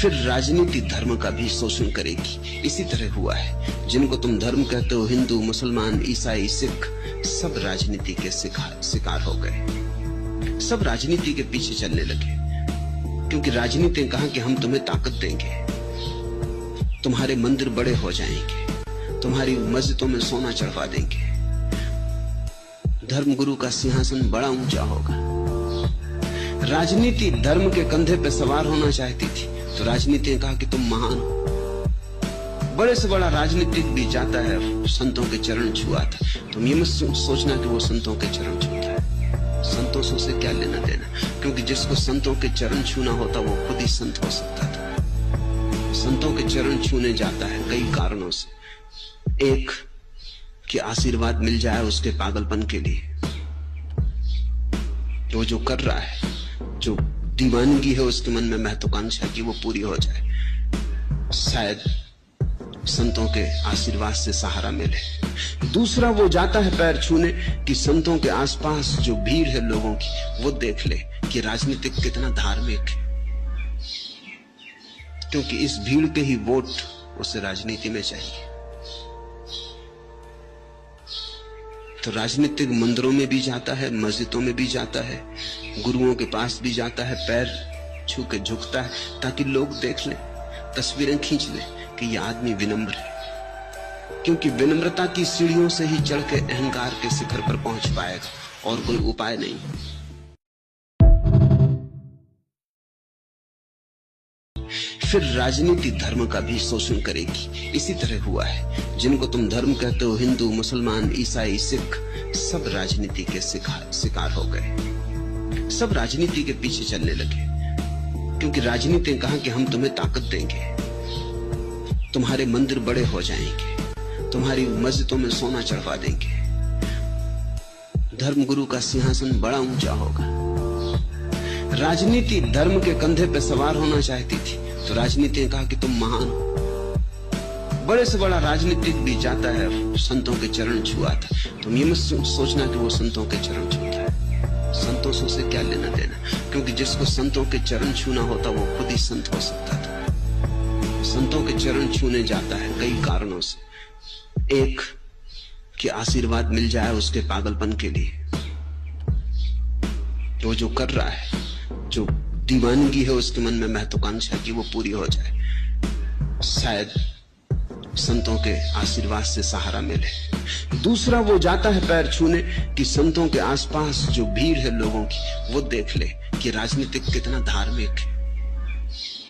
फिर राजनीति धर्म का भी शोषण करेगी। इसी तरह हुआ है। जिनको तुम धर्म कहते हो, हिंदू, मुसलमान, ईसाई, सिख, सब राजनीति के शिकार हो गए। सब राजनीति के पीछे चलने लगे, क्योंकि राजनीति ने कहा कि हम तुम्हें ताकत देंगे, तुम्हारे मंदिर बड़े हो जाएंगे, तुम्हारी मस्जिदों में सोना चढ़वा देंगे, धर्म गुरु का सिंहासन बड़ा ऊंचा होगा। राजनीति धर्म के कंधे पे सवार होना चाहती थी, तो राजनीति ने कहा कि तुम महान हो। बड़े से बड़ा राजनीतिक भी जाता है, संतों के चरण छुआ था। तुम ये मत सोचना कि वो संतों के चरण छूता है। संतों से उसे क्या लेना देना, क्योंकि जिसको संतों के चरण छूना होता वो खुद ही संत हो सकता था। संतों के चरण छूने जाता है कई कारणों से। एक, कि आशीर्वाद मिल जाए उसके पागलपन के लिए। वो जो कर रहा है, जो दीवानगी है उसके मन में महत्वाकांक्षा की, वो पूरी हो जाए। शायद संतों के आशीर्वाद से सहारा मिले। दूसरा, वो जाता है पैर छूने कि संतों के आसपास जो भीड़ है लोगों की, वो देख ले कि राजनीतिक कितना धार्मिक है, क्योंकि इस भीड़ के ही वोट उसे राजनीति में चाहिए। तो राजनीतिक मंदिरों में भी जाता है, मस्जिदों में भी जाता है, गुरुओं के पास भी जाता है, पैर छू के झुकता है, ताकि लोग देख लें, तस्वीरें खींच लें कि यह आदमी विनम्र है। क्योंकि विनम्रता की सीढ़ियों से ही चढ़ के अहंकार के शिखर पर पहुंच पाएगा, और कोई उपाय नहीं। फिर राजनीति धर्म का भी शोषण करेगी। इसी तरह हुआ है। जिनको तुम धर्म कहते हो, हिंदू, मुसलमान, ईसाई, सिख, सब राजनीति के शिकार हो गए। सब राजनीति के पीछे चलने लगे, क्योंकि राजनीति ने कहा कि हम तुम्हें ताकत देंगे, तुम्हारे मंदिर बड़े हो जाएंगे, तुम्हारी मस्जिदों में सोना चढ़वा देंगे, धर्म गुरु का सिंहासन बड़ा ऊंचा होगा। राजनीति धर्म के कंधे पे सवार होना चाहती थी, तो राजनीति ने कहा कि तुम महान हो। बड़े से बड़ा राजनीतिक भी जाता है, संतों के चरण छुआ था। तुम ये मत सोचना कि वो संतों के चरण छूता है। संतों से उसे क्या लेना देना, क्योंकि जिसको संतों के चरण छूना होता वो खुद ही संत हो सकता था। संतों के चरण छूने जाता है कई कारणों से। एक, कि आशीर्वाद मिल जाए उसके पागलपन के लिए। वो जो कर रहा है, जो दीवानगी है उसके मन में महत्वाकांक्षा की, वो पूरी हो जाए। शायद संतों के आशीर्वाद से सहारा मिले। दूसरा, वो जाता है पैर छूने कि संतों के आसपास जो भीड़ है लोगों की, वो देख ले कि राजनीतिक कितना धार्मिक है।